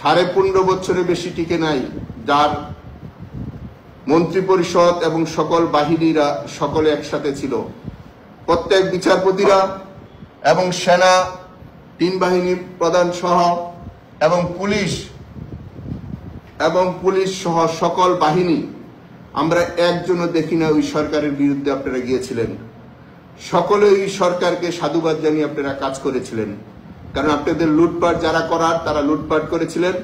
15.5 বেশি টিকে নাই, যার মন্ত্রিপরিষদ এবং সকল বাহিনীরা সকলে একসাথে ছিল। প্রত্যেক বিচারপতিরা এবং সেনা, 3 বাহিনী প্রধান সহ এবং পুলিশ সহ সকল বাহিনী, আমরা একজনও দেখি না ওই সরকারের বিরুদ্ধে আপনারা গিয়েছিলেন। সকলে ওই সরকারকে সাধুবাদ জানিয়ে আপনারা কাজ করেছিলেন, কারণ আপনাদের লুটপাট যারা করার তারা লুটপাট করেছিলেন,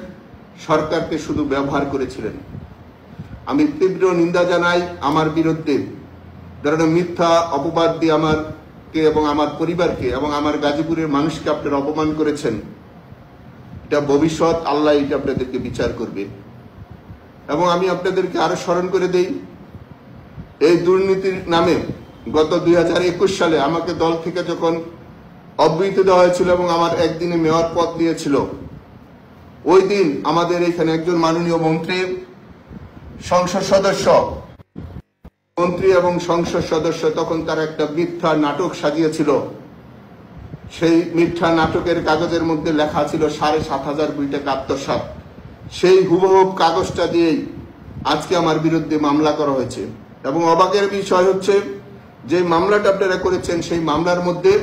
সরকারকে শুধু ব্যবহার করেছিলেন। আমি তীব্র নিন্দা জানাই আমার বিরুদ্ধে ধরনের মিথ্যা অপবাদ দিয়ে আমাকে এবং আমার পরিবারকে এবং আমার গাজীপুরের মানুষকে আপনারা অপমান করেছেন। এটা ভবিষ্যৎ আল্লাহ এটা আপনাদেরকে বিচার করবে। এবং আমি আপনাদেরকে আরো স্মরণ করে দেই, এই দুর্নীতির নামে গত 2021 সালে আমাকে দল থেকে যখন অব্যাহতি দেওয়া হয়েছিল এবং আমার একদিনে মেয়র পদ দিয়েছিল, ওই দিন আমাদের এখানে একজন মাননীয় মন্ত্রী এবং সংসদ সদস্য তখন তারা একটা মিথ্যা নাটক সাজিয়েছিল। সেই মিথ্যা নাটকের কাগজের মধ্যে লেখা ছিল 7,500 কোটি টাকা আত্মসাৎ। সেই হুবহু কাগজটা দিয়েই আজকে আমার বিরুদ্ধে মামলা করা হয়েছে। এবং অবাকের বিষয় হচ্ছে, যে মামলাটা আপনারা করেছেন সেই মামলার মধ্যে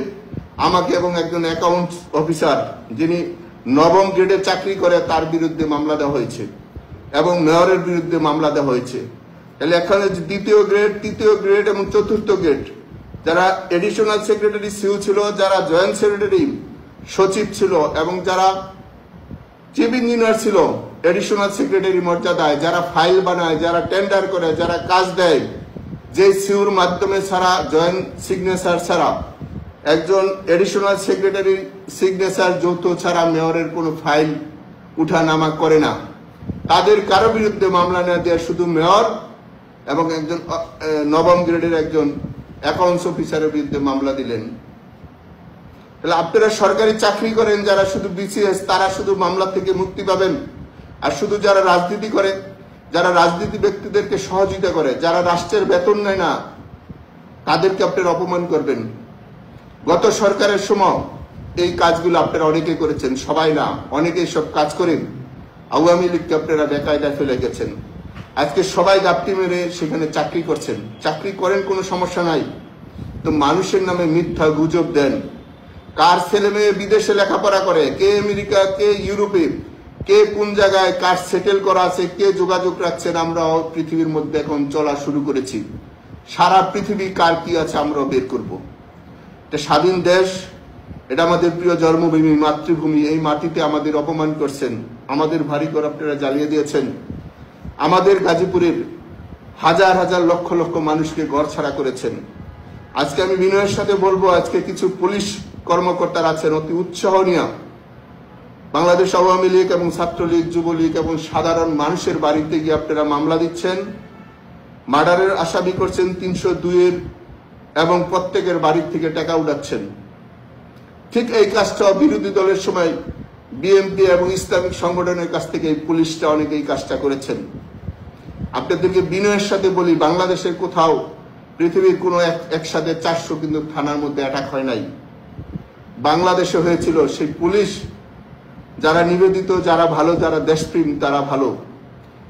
আমাকে এবং একজন অ্যাকাউন্টস অফিসার যিনি 9ম গ্রেডে চাকরি করে তার বিরুদ্ধে মামলা দেওয়া হয়েছে এবং মেয়রের বিরুদ্ধে মামলা দেওয়া হয়েছে। তাহলে এখানে 2য় গ্রেড, 3য় গ্রেড এবং 4র্থ গ্রেড যারা এডিশনাল সেক্রেটারি সিউ ছিল, যারা জয়েন্ট সেক্রেটারি সচিব ছিল এবং যারা চিফ ইঞ্জিনিয়ার ছিল এডিশনাল সেক্রেটারি মর্যাদায়, যারা ফাইল বানায়, যারা টেন্ডার করে, যারা কাজ দেয়, যে সিউর মাধ্যমে ছাড়া, জয়েন্ট সিগনেচার ছাড়া, একজন এডিশনাল সেক্রেটারি সিগনেচার যৌথ ছাড়া মেয়রের কোনো ফাইল উঠানামা করে না, তাদের কারো বিরুদ্ধে মামলা না দেওয়া শুধু মেয়র এবং একজন 9ম গ্রেডের একজন অ্যাকাউন্টস অফিসারের বিরুদ্ধে মামলা দিলেন। তাহলে আপনারা সরকারি চাকরি করেন যারা শুধু বিসিএস, তারা শুধু মামলা থেকে মুক্তি পাবেন, আর শুধু যারা রাজনীতি করে, যারা রাজনীতি ব্যক্তিদেরকে সহযোগিতা করে, যারা রাষ্ট্রের বেতন নেয় না, তাদেরকে আপনারা অপমান করবেন। গত সরকারের সময় এই কাজগুলো আপনারা অনেকে করেছেন, সবাই না, অনেকেই সব কাজ করেন। আওয়ামী লীগকে আপনারা বেকায়দায় ফেলে গেছেন। আজকে সবাই গাপটি মেরে সেখানে চাকরি করছেন, চাকরি করেন, কোনো সমস্যা নাই, তো মানুষের নামে মিথ্যা গুজব দেন। কার ছেলে মেয়ে বিদেশে লেখাপড়া করে, কে আমেরিকা, কে ইউরোপে, কে কোন জায়গায় কার সেটেল করা আছে, কে যোগাযোগ রাখছেন, আমরা পৃথিবীর মধ্যে এখন চলা শুরু করেছি। সারা পৃথিবী কার কি আছে আমরাও বের করব। এটা স্বাধীন দেশ, এটা আমাদের প্রিয় জন্মভূমি, মাতৃভূমি। এই মাটিতে আমাদের অপমান করছেন, আমাদের ভারী করে আপনারা জ্বালিয়ে দিয়েছেন। আমাদের গাজীপুরের হাজার হাজার লক্ষ লক্ষ মানুষকে ঘর ছাড়া করেছেন। আজকে আমি বিনয়ের সাথে বলবো, আজকে কিছু পুলিশ কর্মকর্তারা আছেন অতি উৎসাহ নিয়ে বাংলাদেশ আওয়ামী লীগ এবং ছাত্রলীগ, যুবলীগ এবং সাধারণ মানুষের বাড়িতে গিয়ে আপনারা মামলা দিচ্ছেন, মার্ডারের আসামি করছেন 302-এর এবং প্রত্যেকের বাড়ির থেকে টাকা উঠাচ্ছেন। ঠিক এই কাজটা বিরোধী দলের সময় বিএনপি এবং ইসলামিক সংগঠনের কাছ থেকে এই পুলিশটা অনেকে এই কাজটা করেছেন। আপনাদেরকে বিনয়ের সাথে বলি, বাংলাদেশের কোথাও পৃথিবীর কোনো একসাথে 400 কিন্তু থানার মধ্যে অ্যাটাক হয় নাই। বাংলাদেশে হয়েছিল। সেই পুলিশ যারা নিবেদিত, যারা ভালো, যারা দেশপ্রেম, তারা ভালো,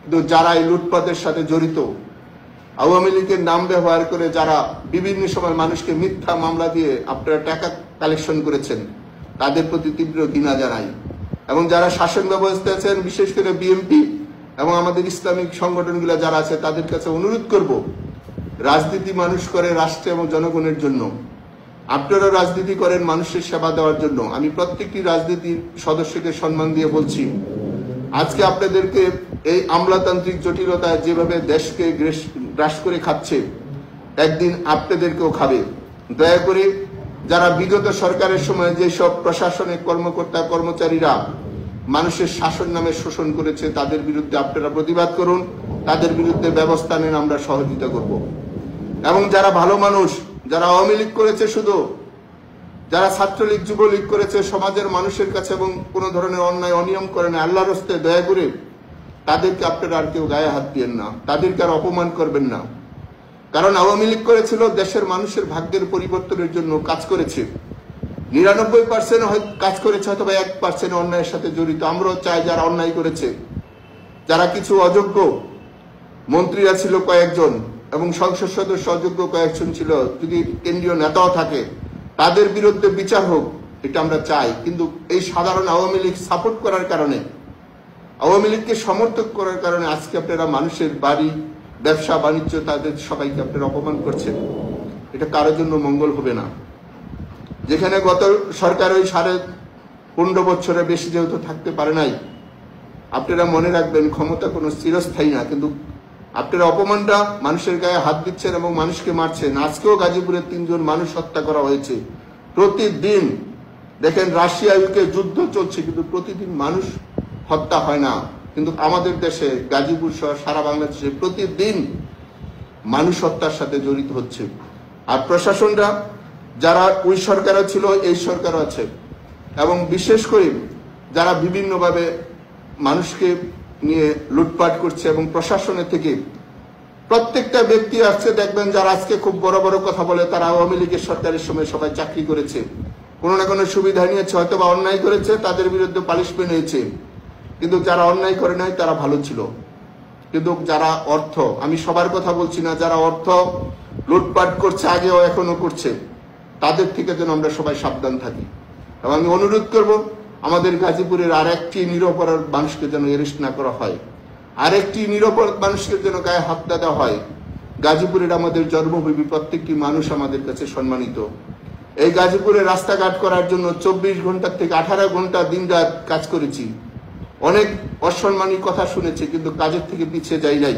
কিন্তু যারা এই লুটপাটের সাথে জড়িত, আওয়ামী লীগের নাম ব্যবহার করে যারা বিভিন্ন সময় মানুষকে মিথ্যা মামলা দিয়ে আপনারা টাকা কালেকশন করেছেন, তাদের প্রতি তীব্র ঘৃণা জানাই। এবং যারা শাসন ব্যবস্থায় আছেন, বিশেষ করে বিএনপি এবং আমাদের ইসলামিক সংগঠনগুলো যারা আছে, তাদের কাছে অনুরোধ করব, রাজনীতি মানুষ করে রাষ্ট্র এবং জনগণের জন্য, আপনারা রাজনীতি করেন মানুষের সেবা দেওয়ার জন্য। আমি প্রত্যেকটি রাজনীতির সদস্যকে সম্মান দিয়ে বলছি, আজকে আপনাদেরকে এই আমলাতান্ত্রিক জটিলতায় যেভাবে দেশকে গ্রাস করে খাচ্ছে, একদিন আপনাদেরকেও খাবে। দয়া করে যারা বিগত সরকারের সময় যেসব প্রশাসনিক কর্মকর্তা কর্মচারীরা মানুষের শাসন নামে শোষণ করেছে, তাদের বিরুদ্ধে আপনারা প্রতিবাদ করুন, তাদের বিরুদ্ধে ব্যবস্থা নেন, আমরা সহযোগিতা করব। এবং যারা ভালো মানুষ, যারা আওয়ামী লীগ করেছে শুধু, যারা ছাত্রলীগ যুবলীগ করেছে সমাজের মানুষের কাছে এবং কোনো ধরনের অন্যায় অনিয়ম করে না, আল্লাহর হস্তে দয়া করে তাদেরকে আপনারা আর কেউ গায়ে হাত দিয়েন না, তাদেরকে আর অপমান করবেন না। কারণ আওয়ামী লীগ করেছিল দেশের মানুষের ভাগ্যের পরিবর্তনের জন্য কাজ করেছে, 99% কাজ করেছে, হয়তো 1% অন্যায়ের সাথে জড়িত। আমরাও চাই যারা অন্যায় করেছে, যারা কিছু অযোগ্য মন্ত্রীরা ছিল কয়েকজন এবং সংসদ সদস্য অযোগ্য কয়েকজন ছিল, যদি কেন্দ্রীয় নেতাও থাকে তাদের বিরুদ্ধে বিচার হোক, এটা আমরা চাই। কিন্তু এই সাধারণ আওয়ামী লীগ সাপোর্ট করার কারণে, আওয়ামী লীগকে সমর্থন করার কারণে আজকে আপনারা মানুষের বাড়ি, ব্যবসা বাণিজ্য, তাদের সবাইকে আপনারা অপমান করছেন। এটা কারোর জন্য মঙ্গল হবে না। যেখানে গত সরকার ওই 15.5 বছরে বেশি যেহেতু থাকতে পারে নাই, আপনারা মনে রাখবেন ক্ষমতা কোনো চিরস্থায়ী না। কিন্তু আপনারা অপমানটা মানুষের গায়ে হাত দিচ্ছেন এবং মানুষকে মারছেন। আজকেও গাজীপুরে 3 জন মানুষ হত্যা করা হয়েছে। প্রতিদিন দেখেন রাশিয়া ইউকে যুদ্ধ চলছে, কিন্তু প্রতিদিন মানুষ হত্যা হয় না। কিন্তু আমাদের দেশে গাজীপুর সহ সারা বাংলাদেশে প্রতিদিন মানুষ হত্যার সাথে জড়িত হচ্ছে। আর প্রশাসনরা, যারা ওই সরকারও ছিল এই সরকারও আছে, এবং বিশেষ করে যারা বিভিন্নভাবে মানুষকে নিয়ে লুটপাট করছে, এবং প্রশাসনের থেকে প্রত্যেকটা ব্যক্তি আসছে, দেখবেন যারা আজকে খুব বড় বড় কথা বলে তারা আওয়ামী লীগের সরকারের সময় সবাই চাকরি করেছে, কোনো না কোনো সুবিধা নিয়েছে, হয়তো বা অন্যায় করেছে, তাদের বিরুদ্ধে পানিশমেন্ট হয়েছে। কিন্তু যারা অন্যায় করে নাই তারা ভালো ছিল। কিন্তু যারা অর্থ, আমি সবার কথা বলছি না, যারা অর্থ লুটপাট করছে আগেও এখনো করছে, তাদের থেকে যেন আমরা সবাই সাবধান থাকি। এবং আমি অনুরোধ করব আমাদের গাজীপুরের আরেকটি নিরপরাধ মানুষকে যেন অ্যারেস্ট না করা হয়, আরেকটি নিরপরাধ মানুষকে যেন গায়ে হাত দেওয়া হয়। গাজীপুরের আমাদের জন্মভূমি, প্রত্যেকটি মানুষ আমাদের কাছে সম্মানিত। এই গাজীপুরে রাস্তাঘাট করার জন্য 24 ঘন্টা থেকে 18 ঘন্টা দিন রাত কাজ করেছি। অনেক অসম্মানী কথা শুনেছি, কিন্তু কাজের থেকে পিছিয়ে যাই নাই।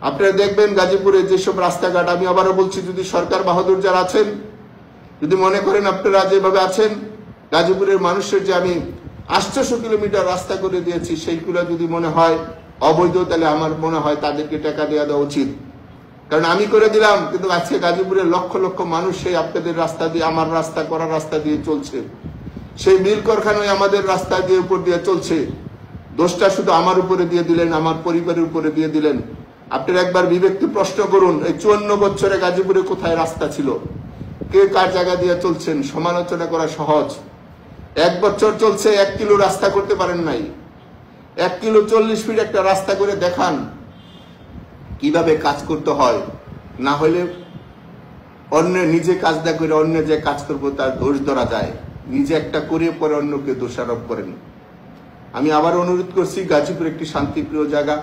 আপনারা দেখবেন গাজীপুরে যেসব রাস্তাঘাট, আমি আবারও বলছি, যদি সরকার বাহাদুর যারা আছেন, যদি মনে করেন আপনারা যেভাবে আছেন, গাজীপুরের মানুষের যে আমি 800 কিলোমিটার রাস্তা করে দিয়েছি, সেইগুলো যদি মনে হয় অবৈধ, তাহলে আমার মনে হয় তাদেরকে টাকা দেওয়া উচিত। কারণ আমি করে দিলাম, কিন্তু আজকে গাজীপুরের লক্ষ লক্ষ মানুষ সেই আপনাদের রাস্তা দিয়ে, আমার রাস্তা করা রাস্তা দিয়ে চলছে। সেই মিল কারখানায় আমাদের রাস্তা দিয়ে উপর দিয়ে চলছে। দোষটা শুধু আমার উপরে দিয়ে দিলেন, আমার পরিবারের উপরে দিয়ে দিলেন। আপনারা একবার বিবেককে প্রশ্ন করুন, এই 54 বছরে গাজীপুরে কোথায় রাস্তা ছিল? কে কার জায়গা দিয়ে চলছেন? সমালোচনা করা সহজ। 1 বছর চলছে, 1 কিলো রাস্তা করতে পারেন নাই। 1 কিলো 40 ফিট একটা রাস্তা করে দেখান কিভাবে কাজ করতে হয়। না হলে অন্য নিজে কাজ না করে অন্য যে কাজ করবো তার দোষ ধরা যায়। নিজে একটা করে পরে অন্যকে দোষারোপ করেন। আমি আবার অনুরোধ করছি, গাজীপুর একটি শান্তিপ্রিয় জায়গা।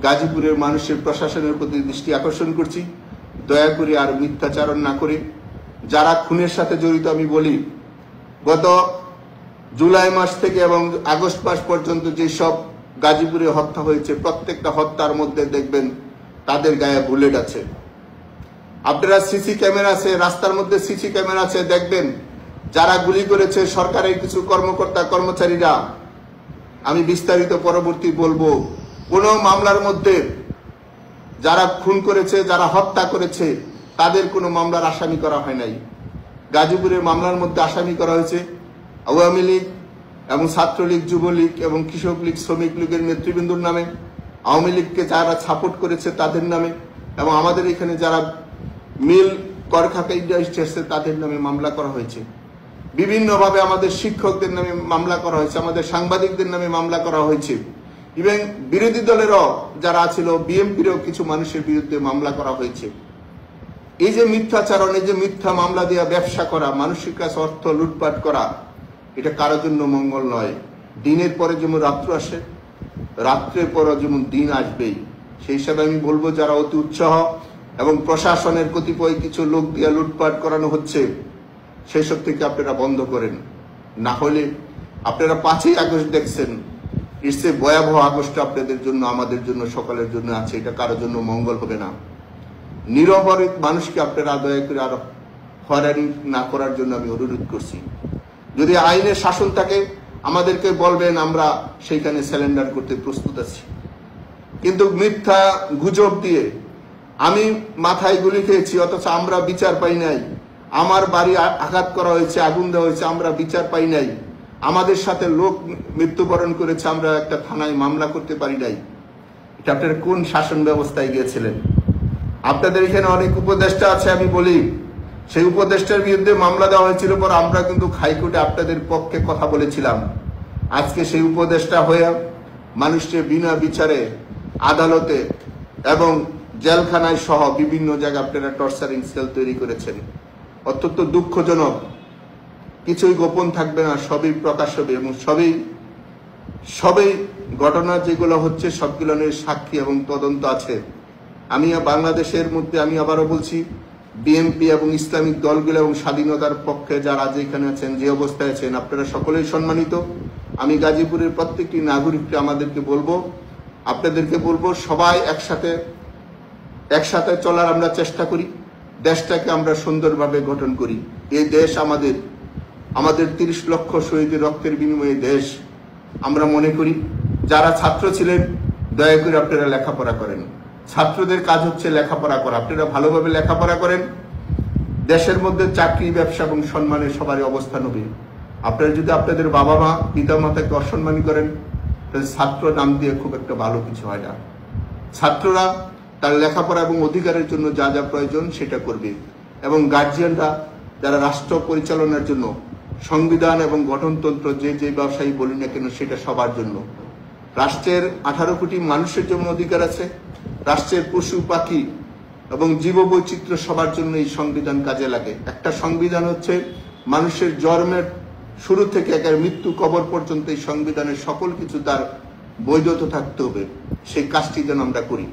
গাজীপুরের মানুষের প্রশাসনের প্রতি দৃষ্টি আকর্ষণ করছি, দয়া করে আর মিথ্যাচারণ না করে যারা খুনের সাথে জড়িত, আমি বলি গত জুলাই মাস থেকে এবং আগস্ট মাস পর্যন্ত যেসব গাজীপুরে হত্যা হয়েছে, প্রত্যেকটা হত্যার মধ্যে দেখবেন তাদের গায়ে বুলেট আছে। আপনারা সিসি ক্যামেরা আছে, রাস্তার মধ্যে সিসি ক্যামেরা আছে, দেখবেন যারা গুলি করেছে সরকারের কিছু কর্মকর্তা কর্মচারীরা। আমি বিস্তারিত পরবর্তী বলবো। কোন মামলার মধ্যে যারা খুন করেছে, যারা হত্যা করেছে, তাদের কোনো মামলার আসামি করা হয় নাই। গাজীপুরের মামলার মধ্যে আসামি করা হয়েছে আওয়ামী লীগ এবং ছাত্রলীগ, যুবলীগ এবং কৃষক লীগ, শ্রমিক লীগের নেতৃবৃন্দর নামে, আওয়ামী লীগকে যারা সাপোর্ট করেছে তাদের নামে, এবং আমাদের এখানে যারা মিল করখাকা ইন্ডাস্ট্রি আছে তাদের নামে মামলা করা হয়েছে। বিভিন্নভাবে আমাদের শিক্ষকদের নামে মামলা করা হয়েছে, আমাদের সাংবাদিকদের নামে মামলা করা হয়েছে। এবং বিরোধী দলেরও যারা ছিল, বিএনপিরও কিছু মানুষের বিরুদ্ধে মামলা করা হয়েছে। এই যে মিথ্যাচারণ, এই যে মিথ্যা মামলা দিয়ে ব্যবসা করা, মানুষের কাছে অর্থ লুটপাট করা, এটা কারোর জন্য মঙ্গল নয়। দিনের পরে যেমন রাত্র আসে, রাত্রের পরে যেমন দিন আসবেই। সেই হিসাবে আমি বলবো, যারা অতি উৎসাহ এবং প্রশাসনের কতিপয় কিছু লোক দিয়ে লুটপাট করানো হচ্ছে, সেসব থেকে আপনারা বন্ধ করেন। না হলে আপনারা 5ই আগস্ট দেখছেন, এর চেয়ে ভয়াবহ আগস্ট আপনাদের জন্য, আমাদের জন্য, সকলের জন্য আছে। এটা কারোর জন্য মঙ্গল হবে না। নিরপরাধ মানুষকে আপনারা দয়া করে আর হয়রানি না করার জন্য আমি অনুরোধ করছি। যদি আইনের শাসন থাকে আমাদেরকে বলবেন, আমরা সেইখানে স্যালেন্ডার করতে প্রস্তুত আছি। কিন্তু মিথ্যা গুজব দিয়ে আমি মাথায় গুলি খেয়েছি, অথচ আমরা বিচার পাই নাই। আমার বাড়ি আঘাত করা হয়েছে, আগুন দেওয়া হয়েছে, আমরা বিচার পাই নাই। আমাদের সাথে লোক মৃত্যুবরণ করেছে, আমরা একটা থানায় মামলা করতে পারি নাই। এটা আপনারা কোন শাসন ব্যবস্থায় গিয়েছিলেন? আপনাদের এখানে অনেক উপদেষ্টা আছে, আমি বলি সেই উপদেষ্টার বিরুদ্ধে মামলা দেওয়া হয়েছিল, পর আমরা কিন্তু হাইকোর্টে আপনাদের পক্ষে কথা বলেছিলাম। আজকে সেই উপদেষ্টা হয়ে মানুষকে বিনা বিচারে আদালতে এবং জেলখানায় সহ বিভিন্ন জায়গায় আপনারা টর্চারিং সেল তৈরি করেছেন। অত্যন্ত দুঃখজনক। কিছুই গোপন থাকবে না, সবই প্রকাশ হবে এবং সবই ঘটনা যেগুলো হচ্ছে সবগুলো নিয়ে সাক্ষী এবং তদন্ত আছে। আমি বাংলাদেশের মধ্যে আমি আবারও বলছি, বিএনপি এবং ইসলামিক দলগুলো এবং স্বাধীনতার পক্ষে যারা যেখানে আছেন, যে অবস্থায় আছেন, আপনারা সকলেই সম্মানিত। আমি গাজীপুরের প্রত্যেকটি নাগরিককে আপনাদেরকে বলবো সবাই একসাথে চলার আমরা চেষ্টা করি, দেশটাকে আমরা সুন্দরভাবে গঠন করি। এই দেশ আমাদের 30 লক্ষ শহীদের রক্তের বিনিময়ে দেশ। আমরা মনে করি যারা ছাত্র ছিলেন দয়া করে আপনারা লেখাপড়া করেন। ছাত্রদের কাজ হচ্ছে লেখাপড়া করা। আপনারা ভালোভাবে লেখাপড়া করেন, দেশের মধ্যে চাকরি, ব্যবসা এবং সম্মানে সবারই অবস্থান হবে। আপনারা যদি আপনাদের বাবা মা পিতা মাতাকে অসম্মানী করেন, তাহলে ছাত্র নাম দিয়ে খুব একটা ভালো কিছু হয় না। ছাত্ররা তার লেখাপড়া এবং অধিকারের জন্য যা যা প্রয়োজন সেটা করবে, এবং গার্জিয়ানরা যারা রাষ্ট্র পরিচালনার জন্য সংবিধান এবং গঠনতন্ত্র যে ব্যবসায়ী বলি না কেন সেটা সবার জন্য। রাষ্ট্রের 18 কোটি মানুষের জন্য অধিকার আছে। রাষ্ট্রের পশু পাখি এবং জীববৈচিত্র্য সবার জন্য এই সংবিধান কাজে লাগে। একটা সংবিধান হচ্ছে মানুষের জন্মের শুরু থেকে একের মৃত্যু কবর পর্যন্ত এই সংবিধানের সকল কিছু তার বৈধতা থাকতে হবে। সেই কাজটি যেন আমরা করি,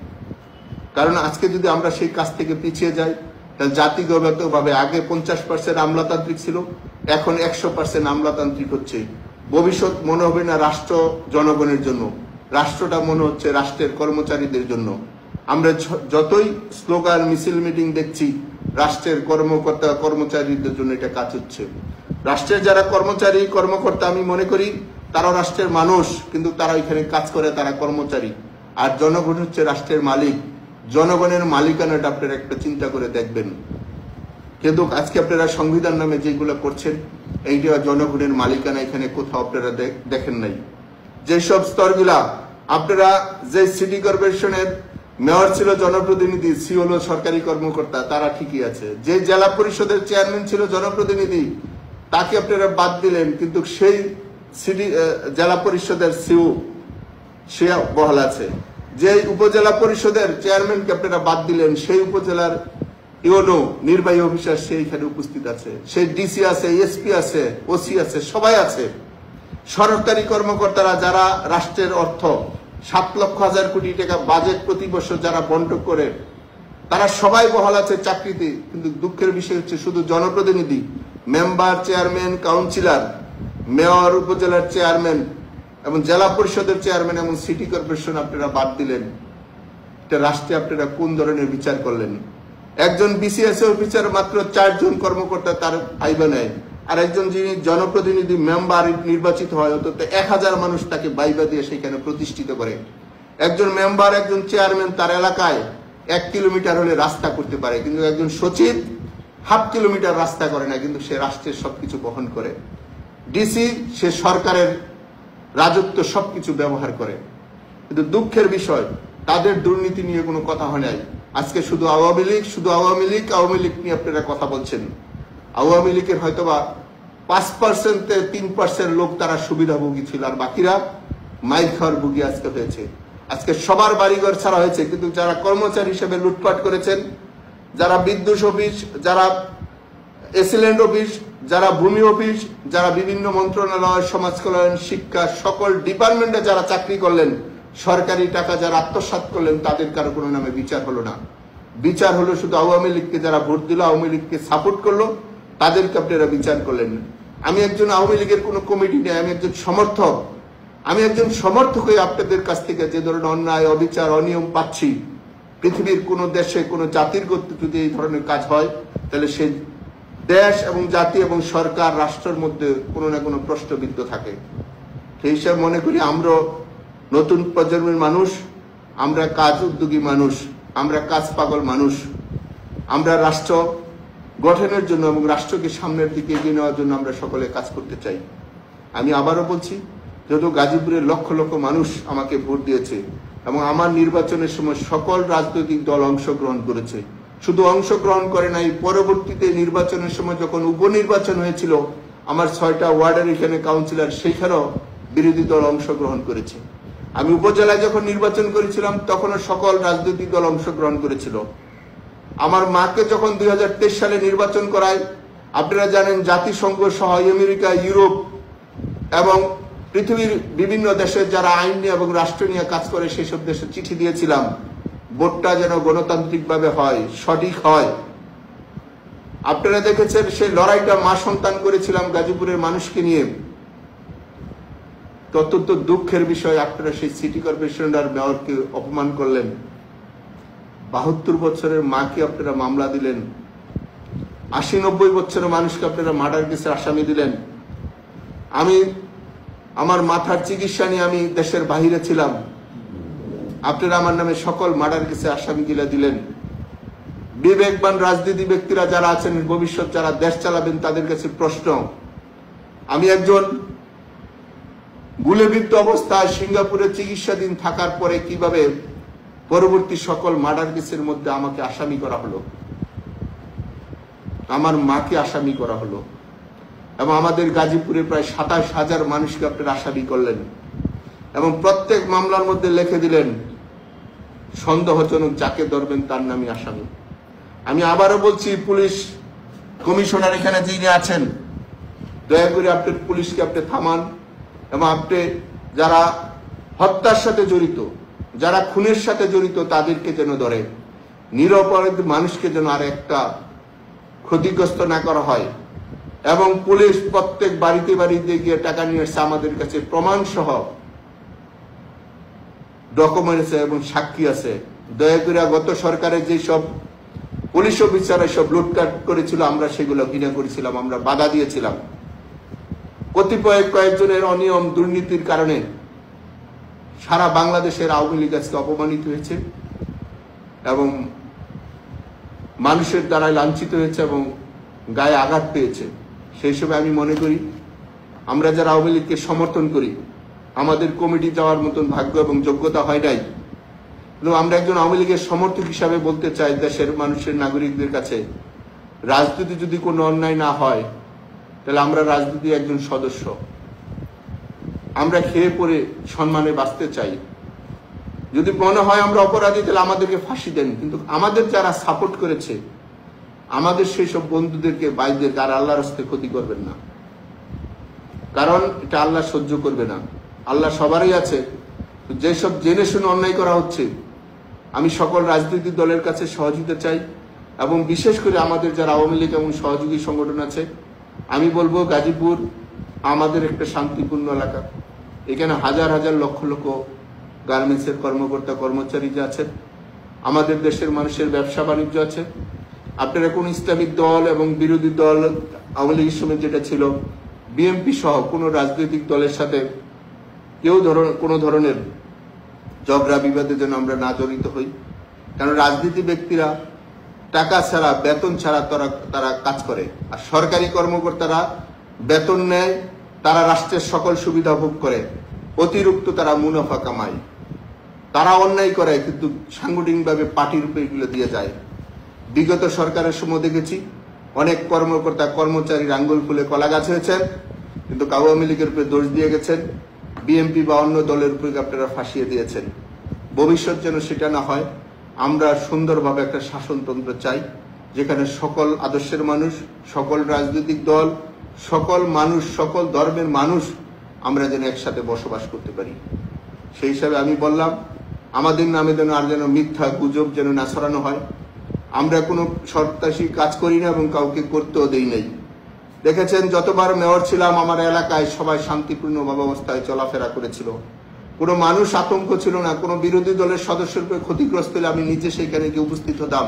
কারণ আজকে যদি আমরা সেই কাজ থেকে পিছিয়ে যাই তাহলে জাতিগতভাবে আগে 50% আমলাতান্ত্রিক ছিল, এখন 100% আমলাতান্ত্রিক হচ্ছে। ভবিষ্যৎ মনে হবে না রাষ্ট্র জনগণের জন্য, রাষ্ট্রটা মনে হচ্ছে রাষ্ট্রের কর্মচারীদের জন্য। আমরা যতই স্লোগান মিছিল মিটিং দেখছি, রাষ্ট্রের কর্মচারীদের জন্য এটা কাজ হচ্ছে। রাষ্ট্রের যারা কর্মকর্তা আমি মনে করি তারা রাষ্ট্রের মানুষ, কিন্তু তারা এখানে কাজ করে, তারা কর্মচারী। আর জনগণ হচ্ছে রাষ্ট্রের মালিক। জনগণের মালিকানাটা আপনারা একটা চিন্তা করে দেখবেন। কিন্তু আজকে আপনারা সংবিধান নামে যেগুলো করছেন, এইটা জনগণের মালিকানা এখানে কোথাও আপনারা দেখেন নাই। যেসব স্তরগুলা আপনারা, যে সিটি কর্পোরেশনের মেয়র ছিল জনপ্রতিনিধি, সি হলো সরকারি কর্মকর্তা, তারা ঠিকই আছে। যে জেলা পরিষদের চেয়ারম্যান ছিল জনপ্রতিনিধি, তাকে আপনারা বাদ দিলেন, কিন্তু সেই জেলা পরিষদের সিও সে বহাল আছে। যে উপজেলা পরিষদের চেয়ারম্যানকে আপনারা বাদ দিলেন, সেই উপজেলার ইউনো নির্বাহী অফিসার সেইখানে উপস্থিত আছে, সেই ডিসি আছে, এসপি আছে, ওসি আছে, সবাই আছে। সরকারি কর্মকর্তারা যারা রাষ্ট্রের অর্থ 7,00,000 কোটি টাকা বাজেট প্রতি বছর যারা বন্টন করে, তারা সবাই বহাল আছে চাকরিতে। কিন্তু দুঃখের বিষয় হচ্ছে শুধু জনপ্রতিনিধি, মেম্বার, চেয়ারম্যান, কাউন্সিলর, মেয়র, উপজেলার চেয়ারম্যান এবং জেলা পরিষদের চেয়ারম্যান এবং সিটি কর্পোরেশন আপনারা বাদ দিলেন। এটা রাষ্ট্রে আপনারা কোন ধরনের বিচার করলেন? একজন বিসিএস অফিসার মাত্র 4 জন কর্মকর্তা তার ভাইবা নেয়, আর একজন যিনি জনপ্রতিনিধি মেম্বার নির্বাচিত হয় অন্তত 1000 মানুষ তাকে ভাইবা দিয়ে সেখানে প্রতিষ্ঠিত করে। একজন মেম্বার, একজন চেয়ারম্যান তার এলাকায় 1 কিলোমিটার হলে রাস্তা করতে পারে, কিন্তু একজন সচিব 1/2 কিলোমিটার রাস্তা করে না, কিন্তু সে রাষ্ট্রের সবকিছু বহন করে। ডিসি সে সরকারের রাজত্ব সবকিছু ব্যবহার করে। কিন্তু দুঃখের বিষয় তাদের দুর্নীতি নিয়ে কোনো কথা হয় নাই। আজকে শুধু আওয়ামী লীগ নিয়ে আপনারা কথা বলছেন। আওয়ামী লীগের হয়তোবা 5% 3% লোক তারা সুবিধাভোগী ছিল, আর বাকিরা মাইর খাওয়ার ভোগী আজকে হয়েছে। আজকে সবার বাড়িঘর ছাড়া হয়েছে, কিন্তু যারা কর্মচারী হিসেবে লুটপাট করেছেন, যারা বিদ্যুৎ অফিস, যারা এসিল্যান্ড অফিস, যারা ভূমি অফিস, যারা বিভিন্ন মন্ত্রণালয়, সমাজ কল্যাণ, শিক্ষা, সকল ডিপার্টমেন্টে যারা চাকরি করলেন, সরকারি টাকা যারা আত্মসাৎ করলেন, তাদের কারো কোনো নামে বিচার হলো না। বিচার হলো শুধু আওয়ামী লীগকে যারা ভোট দিল, আওয়ামী লীগকে সাপোর্ট করলো, তাদেরকে আপনারা বিচার করলেন। আমি একজন আওয়ামী লীগের কোনো কমিটি নেই, আমি একজন সমর্থক। আমি একজন সমর্থক হয়ে আপনাদের কাছ থেকে যে ধরনের অন্যায়, অবিচার, অনিয়ম পাচ্ছি, পৃথিবীর কোনো দেশে কোনো জাতির গতি যদি এই ধরনের কাজ হয়, তাহলে সেই দেশ এবং জাতি এবং সরকার, রাষ্ট্রের মধ্যে কোনো না কোনো প্রশ্নবিদ্ধ থাকে। সেই হিসাবে মনে করি আমরা নতুন প্রজন্মের মানুষ, আমরা কাজ উদ্যোগী মানুষ, আমরা কাজ পাগল মানুষ। আমরা রাষ্ট্র গঠনের জন্য এবং রাষ্ট্রকে সামনের দিকে এগিয়ে নেওয়ার জন্য আমরা সকলে কাজ করতে চাই। আমি আবারও বলছি, যেহেতু গাজীপুরের লক্ষ লক্ষ মানুষ আমাকে ভোট দিয়েছে এবং আমার নির্বাচনের সময় সকল রাজনৈতিক দল অংশগ্রহণ করেছে, শুধু অংশগ্রহণ করে নাই, পরবর্তীতে নির্বাচনের সময় যখন উপনির্বাচন হয়েছিল আমার 6টা ওয়ার্ডের এখানে কাউন্সিলর, সেইখানেও বিরোধী দল অংশগ্রহণ করেছে। আমি উপজেলায় যখন নির্বাচন করেছিলাম তখনও সকল রাজনৈতিক দল অংশগ্রহণ করেছিল। আমার মাকে যখন 2023 সালে নির্বাচন করায়, আপনারা জানেন জাতিসংঘ সহ আমেরিকা, ইউরোপ এবং পৃথিবীর বিভিন্ন দেশের যারা আইন নিয়ে এবং রাষ্ট্র নিয়ে কাজ করে সেসব দেশে চিঠি দিয়েছিলাম ভোটটা যেন গণতান্ত্রিকভাবে হয়, সঠিক হয়। আপনারা দেখেছেন সেই লড়াইটা মা সন্তান করেছিলাম গাজীপুরের মানুষকে নিয়ে। অত্যন্ত দুঃখের বিষয়, আপনারা সেই সিটি কর্পোরেশন আর মেয়রকে অপমান করলেন। 72 বছরের মাকে আপনারা মামলা দিলেন, 80-90 বছরের মানুষকে আপনারা মার্ডার কেসের আসামি দিলেন। আমি আমার মাথার চিকিৎসা নিয়ে আমি দেশের বাহিরে ছিলাম, আপনারা আমার নামে সকল মার্ডার কেসে আসামি দিলেন। বিবেকবান রাজনীতি ব্যক্তিরা যারা আছেন, ভবিষ্যৎ যারা দেশ চালাবেন, তাদের কাছে প্রশ্ন, আমি একজন গুলিবিদ্ধ অবস্থায় সিঙ্গাপুরে চিকিৎসাধীন থাকার পরে কিভাবে পরবর্তী সকল মার্ডার কেসের মধ্যে আমাকে আসামি করা হলো, আমার মাকে আসামি করা হলো, এবং আমাদের গাজীপুরে প্রায় 27,000 মানুষকে আপনারা আসামি করলেন, এবং প্রত্যেক মামলার মধ্যে লিখে দিলেন সন্দেহজনক যাকে ধরবেন তার নামই আসামি। আমি আবারও বলছি, পুলিশ কমিশনার এখানে যিনি আছেন, দয়া করে আপনি পুলিশকে আপনি থামান, এবং আপনি যারা হত্যার সাথে জড়িত, যারা খুনের সাথে জড়িত তাদেরকে যেন ধরে, নিরপরাধ মানুষকে যেন আর একটা ক্ষতিগ্রস্ত না করা হয়। এবং পুলিশ প্রত্যেক বাড়িতে বাড়িতে গিয়ে টাকা নিয়ে এসছে, আমাদের কাছে প্রমাণ সহ ডকুমেন্ট আছে এবং সাক্ষী আছে। দয়া করে গত সরকারের যেসব পুলিশ অফিসার সব লুটপাট করেছিল, আমরা সেগুলো ঘৃণা করেছিলাম, আমরা বাধা দিয়েছিলাম। কয়েকজনের অনিয়ম দুর্নীতির কারণে সারা বাংলাদেশের আওয়ামী লীগ আজকে অপমানিত হয়েছে এবং মানুষের দ্বারা লাঞ্ছিত হয়েছে এবং গায়ে আঘাত পেয়েছে। সেই হিসেবে আমি মনে করি, আমরা যারা আওয়ামী লীগকে সমর্থন করি, আমাদের কমিটি যাওয়ার মতন ভাগ্য এবং যোগ্যতা হয় নাই, কিন্তু আমরা একজন আওয়ামী লীগের সমর্থক হিসাবে বলতে চাই দেশের মানুষের, নাগরিকদের কাছে, রাজনীতি যদি কোনো অন্যায় না হয় তাহলে আমরা রাজনীতির একজন সদস্য, আমরা খেয়ে পরে সম্মানে বাঁচতে চাই। যদি মনে হয় আমরা অপরাধী তাহলে আমাদেরকে ফাঁসি দেন, কিন্তু আমাদের যারা সাপোর্ট করেছে, আমাদের সেই সব বন্ধুদেরকে, ভাইদেরকে আর আল্লাহর হস্তে ক্ষতি করবেন না, কারণ এটা আল্লাহ সহ্য করবে না। আল্লাহ সবারই আছে। যেসব জেনে শুনে অন্যায় করা হচ্ছে, আমি সকল রাজনৈতিক দলের কাছে সহযোগিতা চাই, এবং বিশেষ করে আমাদের যারা আওয়ামী লীগ এবং সহযোগী সংগঠন আছে, আমি বলবো গাজীপুর আমাদের একটা শান্তিপূর্ণ এলাকা। এখানে হাজার হাজার লক্ষ লক্ষ গার্মেন্টসের কর্মকর্তা কর্মচারী যে আছেন, আমাদের দেশের মানুষের ব্যবসা বাণিজ্য আছে। আপনারা কোন ইসলামিক দল এবং বিরোধী দল, আওয়ামী লীগের সময় যেটা ছিল, বিএনপি সহ কোন রাজনৈতিক দলের সাথে কেউ কোনো ধরনের ঝগড়া বিবাদে যেন আমরা না জড়িত হই। কারণ রাজনীতি ব্যক্তিরা টাকা ছাড়া, বেতন ছাড়া তারা কাজ করে, আর সরকারি কর্মকর্তারা বেতন নেয়, তারা রাষ্ট্রের সকল সুবিধা ভোগ করে, অতিরিক্ত তারা মুনাফা কামায়। তারা অন্যায় করে কিন্তু সাংগঠনিকভাবে পার্টির উপর এগুলো দিয়ে যায়। বিগত সরকারের সময় দেখেছি অনেক কর্মকর্তা কর্মচারীর আঙ্গুল ফুলে কলা গাছ হয়েছেন, কিন্তু আওয়ামী লীগের উপরে দোষ দিয়ে গেছেন, বিএনপি বা অন্য দলের উপরে আপনারা ফাঁসিয়ে দিয়েছেন। ভবিষ্যৎ যেন সেটা না হয়। আমরা সুন্দরভাবে একটা শাসনতন্ত্র চাই, যেখানে সকল আদর্শের মানুষ, সকল রাজনৈতিক দল, সকল মানুষ, সকল ধর্মের মানুষ আমরা যেন একসাথে বসবাস করতে পারি। সেই হিসাবে আমি বললাম, আমাদের নামে যেন আর যেন মিথ্যা গুজব যেন না ছড়ানো হয়। আমরা কোনো সন্ত্রাসী কাজ করি না এবং কাউকে করতেও দেই নাই। দেখেছেন যতবার মেয়র ছিলাম আমার এলাকায় সবাই শান্তিপূর্ণ অবস্থায় চলাফেরা করেছিল, কোনো মানুষ আতঙ্ক ছিল না। কোনো বিরোধী দলের সদস্যের উপরে ক্ষতিগ্রস্ত হলে আমি নিজে সেখানে গিয়ে উপস্থিত হতাম,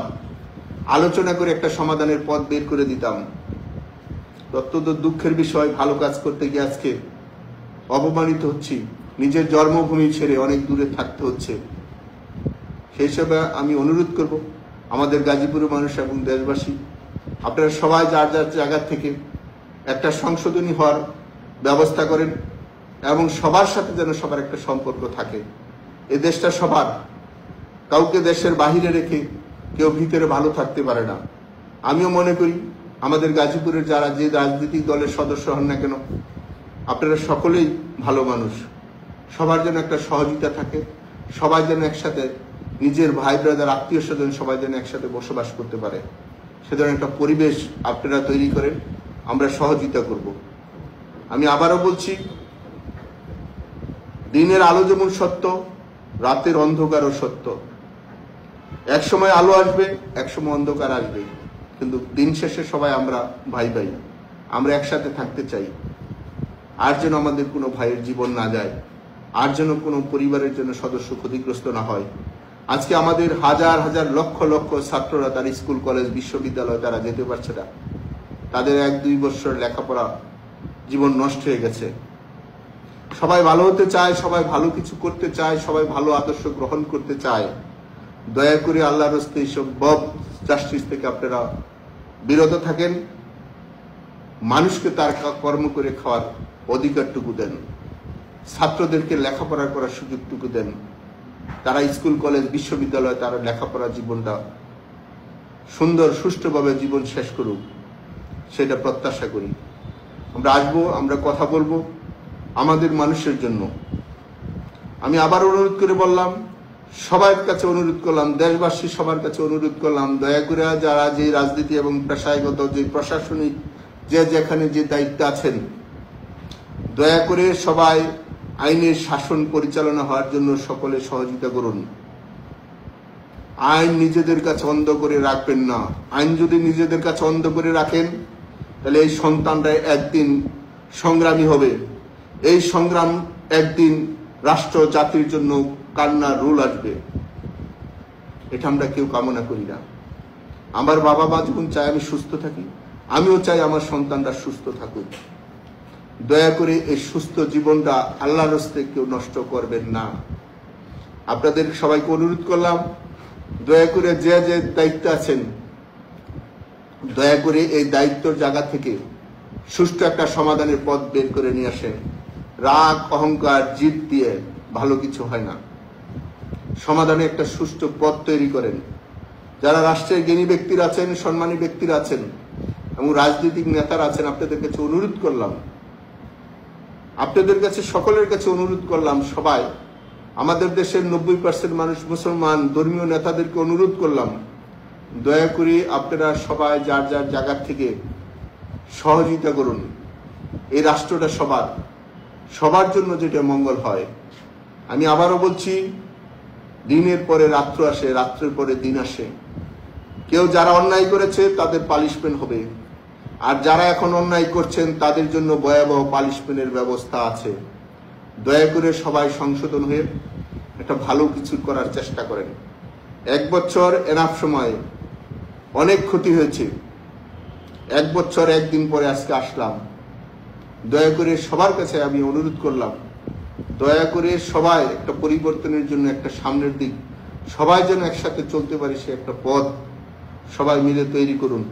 আলোচনা করে একটা সমাধানের পথ বের করে দিতাম। অত্যন্ত দুঃখের বিষয়, ভালো কাজ করতে গিয়ে আজকে অপমানিত হচ্ছি, নিজের জন্মভূমি ছেড়ে অনেক দূরে থাকতে হচ্ছে। সেই হিসাবে আমি অনুরোধ করব আমাদের গাজীপুরের মানুষ এবং দেশবাসী, আপনারা সবাই যার যার জায়গা থেকে একটা সংশোধনী হওয়ার ব্যবস্থা করেন, এবং সবার সাথে যেন সবার একটা সম্পর্ক থাকে। এই দেশটা সবার, কাউকে দেশের বাহিরে রেখে কেউ ভিতরে ভালো থাকতে পারে না। আমিও মনে করি আমাদের গাজীপুরের যারা যে রাজনৈতিক দলের সদস্য হন না কেন, আপনারা সকলেই ভালো মানুষ। সবার যেন একটা সহযোগিতা থাকে, সবাই যেন একসাথে নিজের ভাই ব্রাদার আত্মীয় স্বজন সবাই যেন একসাথে বসবাস করতে পারে, সে ধরনের একটা পরিবেশ আপনারা তৈরি করেন, আমরা সহযোগিতা করব। আমি আবারও বলছি, দিনের আলো যেমন সত্য, রাতের অন্ধকারও সত্য। এক সময় আলো আসবে, এক সময় অন্ধকার আসবে, কিন্তু দিন শেষে সবাই আমরা ভাই ভাই, আমরা একসাথে থাকতে চাই। আর যেন আমাদের কোনো ভাইয়ের জীবন না যায়, আর যেন কোনো পরিবারের জন্য সদস্য ক্ষতিগ্রস্ত না হয়। আজকে আমাদের হাজার হাজার লক্ষ লক্ষ ছাত্ররা তার স্কুল কলেজ বিশ্ববিদ্যালয় তারা যেতে পারছে না, তাদের 1-2 বছর লেখাপড়া জীবন নষ্ট হয়ে গেছে। সবাই ভালো হতে চায়, সবাই ভালো কিছু করতে চায়, সবাই ভালো আদর্শ গ্রহণ করতে চায়। দয়া করে আল্লাহর রাস্তে এইসব বব জাস্টিস থেকে আপনারা বিরত থাকেন। মানুষকে তার কর্ম করে খাওয়ার অধিকারটুকু দেন, ছাত্রদেরকে লেখাপড়া করার সুযোগটুকু দেন, তারা স্কুল কলেজ বিশ্ববিদ্যালয়ে তারা লেখাপড়ার জীবনটা সুন্দর সুষ্ঠুভাবে জীবন শেষ করুক, সেটা প্রত্যাশা করি। আমরা আসবো, আমরা কথা বলবো আমাদের মানুষের জন্য। আমি আবার অনুরোধ করে বললাম, সবার কাছে অনুরোধ করলাম, দেশবাসী সবার কাছে অনুরোধ করলাম, দয়া করে যারা যে রাজনীতি এবং পেশাগত যে প্রশাসনিক যে যেখানে যে দায়িত্ব আছেন, দয়া করে সবাই আইনের শাসন পরিচালনা হওয়ার জন্য সকলে সহযোগিতা করুন। আইন নিজেদের কাছে অন্ধ করে রাখবেন না। আইন যদি নিজেদের কাছে অন্ধ করে রাখেন, তাহলে এই সন্তানরা একদিন সংগ্রামী হবে। এই সংগ্রাম একদিন রাষ্ট্র জাতির জন্য কান্নার রোল আসবে। এটা আমরা কেউ কামনা করি না। আমার বাবা মা যখন চায় আমি সুস্থ থাকি, আমিও চাই আমার সন্তানরা সুস্থ থাকুক। দয়া করে এই সুস্থ জীবনটা আল্লাহর রাস্তে কেউ নষ্ট করবেন না। আপনাদের সবাইকে অনুরোধ করলাম, দয়া করে যে যে দায়িত্ব আছেন, দয়া করে এই দায়িত্বর জায়গা থেকে সুষ্ঠু একটা সমাধানের পথ বের করে নিয়ে আসেন। রাগ অহংকার জিদ দিয়ে ভালো কিছু হয় না। সমাধানে একটা সুষ্ঠু পথ তৈরি করেন। যারা রাষ্ট্রের জ্ঞানী ব্যক্তিরা আছেন, সম্মানী ব্যক্তিরা আছেন এবং রাজনৈতিক নেতারা আছেন, আপনাদের কাছে অনুরোধ করলাম, আপনাদের কাছে সকলের কাছে অনুরোধ করলাম, সবাই আমাদের দেশের 90% মানুষ মুসলমান, ধর্মীয় নেতাদেরকে অনুরোধ করলাম, দয়া করে আপনারা সবাই যার যার জায়গা থেকে সহযোগিতা করুন। এই রাষ্ট্রটা সবার জন্য যেটা মঙ্গল হয়। আমি আবারও বলছি, দিনের পরে রাত্র আসে, রাত্রের পরে দিন আসে। কেউ যারা অন্যায় করেছে তাদের পানিশমেন্ট হবে, আর যারা এখন অন্যায় করছেন তাদের জন্য ভয়াবহ পানিশমেন্টের ব্যবস্থা আছে। দয়া করে সবাই সংশোধন হয়ে একটা ভালো কিছু করার চেষ্টা করেন। 1 বছর এনাফ সময়, অনেক ক্ষতি হয়েছে। 1 বছর 1 দিন পরে আজকে আসলাম। দয়া করে সবার কাছে আমি অনুরোধ করলাম, দয়া করে সবাই একটা পরিবর্তনের জন্য একটা সামনের দিক সবাই যেন একসাথে চলতে পারে, সে একটা পথ সবাই মিলে তৈরি করুন।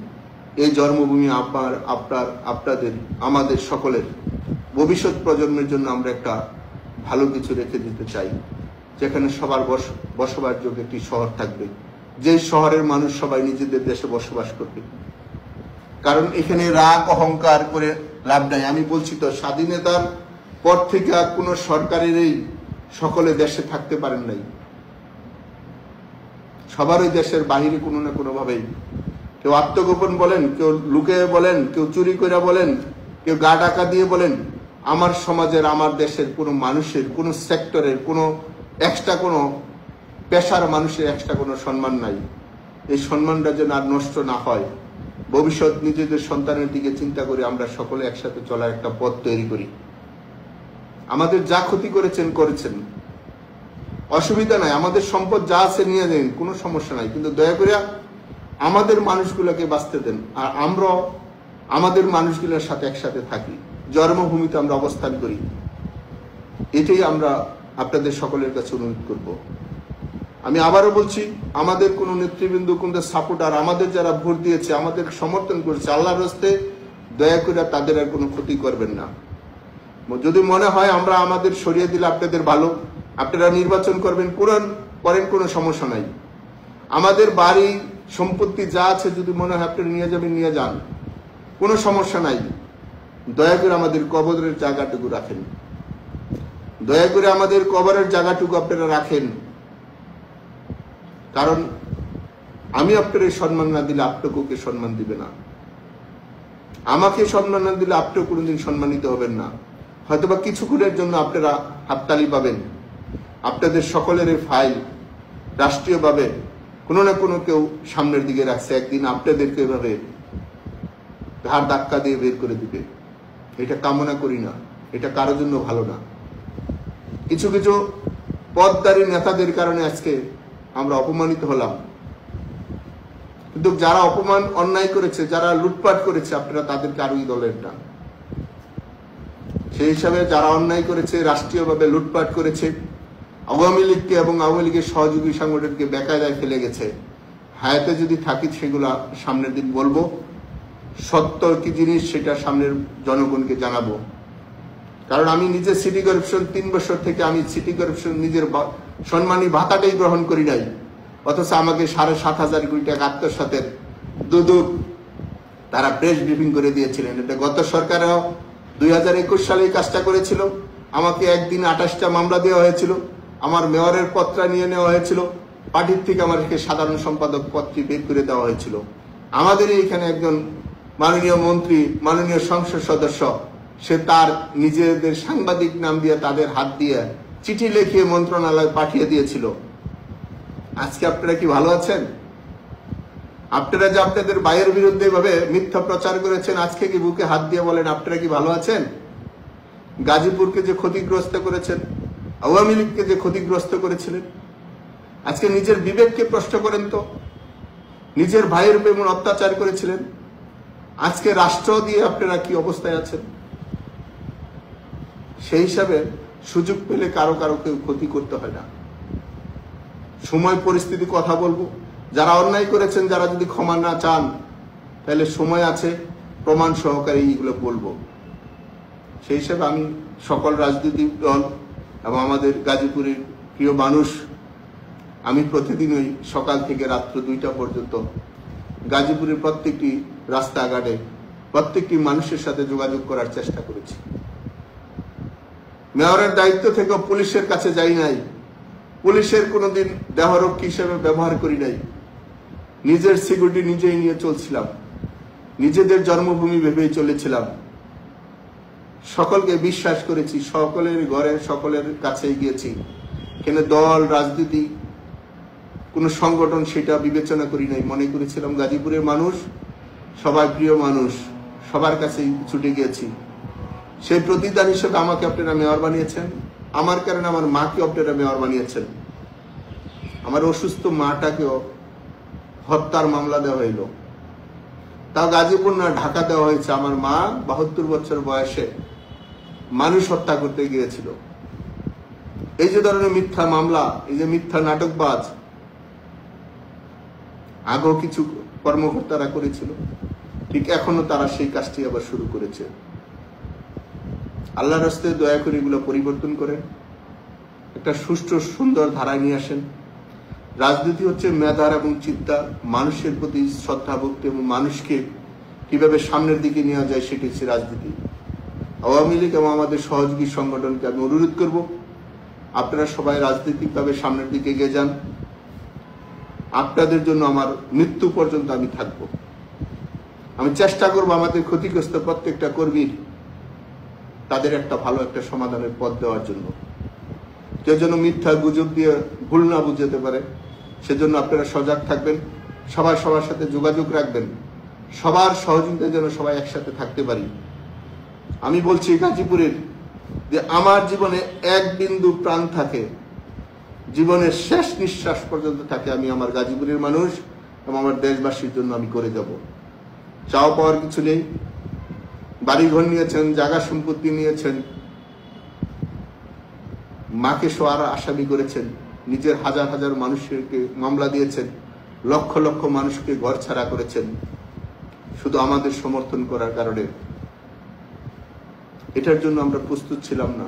এই জন্মভূমি আপনাদের আমাদের সকলের ভবিষ্যৎ প্রজন্মের জন্য আমরা একটা ভালো কিছু রেখে দিতে চাই, যেখানে সবার বসবাসযোগ্য একটি শহর থাকবে, যে শহরের মানুষ সবাই নিজেদের দেশে বসবাস করবে। কারণ এখানে রাগ অহংকার করে লাভ নাই। আমি বলছি তো, স্বাধীনতার পর থেকে আর কোনো সরকারেরই সকলে দেশে থাকতে পারেন নাই। সবারই দেশের বাহিরে কোনো না কোনো ভাবেই, কেউ আত্মগোপন বলেন, কেউ লুকিয়ে বলেন, কেউ চুরি করে বলেন, কেউ গা ডাকা দিয়ে বলেন। আমার সমাজের, আমার দেশের কোনো মানুষের, কোনো সেক্টরের, কোনো এক্সট্রা কোনো পেশার মানুষের এক্সট্রা কোনো সম্মান নাই। এই সম্মানটা যেন আর নষ্ট না হয়, ভবিষ্যৎ নিজেদের সন্তানের দিকে চিন্তা করে আমরা সকলে একসাথে চলার একটা পথ তৈরি করি। আমাদের যা ক্ষতি করেছেন, অসুবিধা নাই, আমাদের সম্পদ যা আছে নিয়ে দেন, কোনো সমস্যা নাই, কিন্তু দয়া করে আমাদের মানুষগুলোকে বাঁচতে দেন, আর আমরা আমাদের মানুষগুলোর সাথে একসাথে থাকি, জন্মভূমিতে আমরা অবস্থান করি। এটাই আমরা আপনাদের সকলের কাছে অনুরোধ করব। আমি আবারও বলছি, আমাদের কোনো নেতৃবৃন্দ, কোনো সাপোর্টার, আমাদের যারা ভোট দিয়েছে, আমাদের সমর্থন করেছে, আল্লাহর রাস্তে দয়া করে তাদের আর কোনো ক্ষতি করবেন না। যদি মনে হয় আমরা আমাদের সরিয়ে দিলে আপনাদের ভালো, আপনারা নির্বাচন করেন, কোনো সমস্যা নাই। আমাদের বাড়ি সম্পত্তি যা আছে যদি মনে হয় আপনারা নিয়ে যাবেন, নিয়ে যান, কোনো সমস্যা নাই। দয়া করে আমাদের কবরের জায়গাটুকু রাখেন, দয়া করে আমাদের কবরের জায়গাটুকু আপনারা রাখেন। কারণ আমি আপনার সম্মান না দিলে আপনাকে সম্মান দিবে না, আমাকে সম্মান না দিলে আপনিও কোনোদিন সম্মানিত হবেন না। হয়তোবা কিছুক্ষণের জন্য আপনারা হাততালি পাবেন, আপনাদের সকলের ফাইল রাষ্ট্রীয়ভাবে কোনো না কোনো কেউ সামনের দিকে রাখছে, একদিন আপনাদেরকে এভাবে ঘাড় ধাক্কা দিয়ে বের করে দিবে। এটা কামনা করি না, এটা কারোর জন্য ভালো না। কিছু কিছু পদধারী নেতাদের কারণে আজকে আমরা অপমানিত হলাম, কিন্তু যারা অপমান অন্যায় করেছে, যারা লুটপাট করেছে, আপনারা তাদেরকে আরোই দলের না। সেই হিসাবে যারা অন্যায় করেছে, রাষ্ট্রীয়ভাবে লুটপাট করেছে, আওয়ামী লীগকে এবং আওয়ামী লীগের সহযোগী সংগঠনকে বেকায়দায় ফেলে গেছে, হায়াতে যদি থাকি সেগুলা সামনের দিন বলবো। সত্য কি জিনিস সেটা সামনের জনগণকে জানাবো। কারণ আমি নিজে সিটি কর্পোরেশন 3 বছর থেকে আমি সিটি কর্পোরেশন নিজের সম্মানী ভাতাটাই গ্রহণ করি নাই, অথচ আমাকে 7,500 কোটি টাকা আত্মসাতের দুদক তারা প্রেস ব্রিফিং করে দিয়েছিলেন। এটা গত সরকারেও 2021 সালে এই কাজটা করেছিল। আমাকে একদিন 28টা মামলা দেওয়া হয়েছিল, আমার মেয়রের পত্রা নিয়ে নেওয়া হয়েছিল, পার্টির থেকে আমাকে সাধারণ সম্পাদক পদটি বের করে দেওয়া হয়েছিল। আমাদের এইখানে একজন মাননীয় মন্ত্রী, মাননীয় সংসদ সদস্য, সে তার নিজেদের সাংবাদিক নাম দিয়ে তাদের হাত দিয়ে চিঠি লিখিয়ে মন্ত্রণালয়ে পাঠিয়ে দিয়েছিল। আজকে আপনারা কি ভালো আছেন? আপনারা যে আপনাদের ভাইয়ের বিরুদ্ধে ভাবে মিথ্যা প্রচার করেছেন, আজকে কি বুকে হাত দিয়ে বলেন আপনারা কি ভালো আছেন? গাজীপুরকে যে ক্ষতিগ্রস্ত করেছেন, আওয়ামী লীগকে যে ক্ষতিগ্রস্ত করেছিলেন, আজকে নিজের বিবেককে প্রশ্ন করেন তো। নিজের ভাইয়ের উপর অত্যাচার করেছিলেন, আজকে রাষ্ট্র দিয়ে আপনারা কি অবস্থায় আছেন? সেই হিসাবে সুযোগ পেলে কারো কারো কেউ ক্ষতি করতে হয় না। সময় পরিস্থিতি কথা বলবো। যারা অন্যায় করেছেন, যারা যদি ক্ষমা না চান, তাহলে সময় আছে, প্রমাণ সহকারে এইগুলো বলবো। সেই হিসাবে আমি সকল রাজনৈতিক দল এবং আমাদের গাজীপুরের প্রিয় মানুষ, আমি প্রতিদিনই সকাল থেকে রাত্র 2টা পর্যন্ত গাজীপুরের প্রত্যেকটি রাস্তাঘাটে প্রত্যেকটি মানুষের সাথে যোগাযোগ করার চেষ্টা করেছি। মেয়রের দায়িত্ব থেকে পুলিশের কাছে যাই নাই, পুলিশের কোনোদিন দেহরক্ষী হিসেবে ব্যবহার করি নাই। নিজের সিকিউরিটি নিজেই নিয়ে চলছিলাম, নিজেদের জন্মভূমি ভেবেই চলেছিলাম। সকলকে বিশ্বাস করেছি, সকলের ঘরে সকলের কাছেই গিয়েছি। এখানে দল, রাজনীতি, কোন সংগঠন সেটা বিবেচনা করি নাই। মনে করেছিলাম গাজীপুরের মানুষ সবার প্রিয় মানুষ, সবার কাছেই ছুটে গিয়েছি। সেই প্রতিদান হিসেবে আমাকে আপনারা মেয়র বানিয়েছেন, আমার কারণে আমার মাকে আপনারা মেয়র বানিয়েছেন। আমার অসুস্থ মাটাকেও হত্যার মামলা দেওয়া হইল, তাও গাজীপুর না ঢাকা দেওয়া হয়েছে। আমার মা 72 বছর বয়সে মানুষ হত্যা করতে গিয়েছিল। এই যে ধরনের মিথ্যা মামলা, এই যে মিথ্যা নাটকবাজ আগেও কিছু কর্মকর্তারা করেছিল, ঠিক এখনো তারা সেই কাজটি আবার শুরু করেছে। আল্লাহর রাস্তায় দয়া করে এগুলো পরিবর্তন করেন, একটা সুষ্ঠু সুন্দর ধারায় নিয়ে আসেন। রাজনীতি হচ্ছে মেধার এবং চিন্তা, মানুষের প্রতি শ্রদ্ধা ভক্তি এবং মানুষকে কিভাবে সামনের দিকে নেওয়া যায় সেটি হচ্ছে রাজনীতি। আওয়ামী লীগ এবং আমাদের সহযোগী সংগঠনকে আমি অনুরোধ করব, আপনারা সবাই রাজনৈতিকভাবে সামনের দিকে এগিয়ে যান। আপনাদের জন্য আমার মৃত্যু পর্যন্ত আমি থাকব। আমি চেষ্টা করব আমাদের ক্ষতিগ্রস্ত প্রত্যেকটা কর্মীর তাদের একটা ভালো একটা সমাধানের পথ দেওয়ার জন্য। কেউ যেন মিথ্যা গুজব দিয়ে ভুল না বুঝতে পারে, সেজন্য আপনারা সজাগ থাকবেন, সবার সাথে যোগাযোগ রাখবেন, সবার সহযোগিতা যেন সবাই একসাথে থাকতে পারি। আমি বলছি গাজীপুরের যে আমার জীবনে এক বিন্দু প্রাণ থাকে, জীবনের শেষ নিঃশ্বাস পর্যন্ত থাকে, আমি আমার গাজীপুরের মানুষ এবং আমার দেশবাসীর জন্য আমি করে যাব। চাও পাওয়ার কিছু নেই। বাড়িঘর নিয়েছেন, জায়গা সম্পত্তি নিয়েছেন, মাকে শোয়ার আসামি করেছেন, নিজের হাজার হাজার মানুষকে মামলা দিয়েছেন, লক্ষ লক্ষ মানুষকে ঘর ছাড়া করেছেন শুধু আমাদের সমর্থন করার কারণে। এটার জন্য আমরা প্রস্তুত ছিলাম না।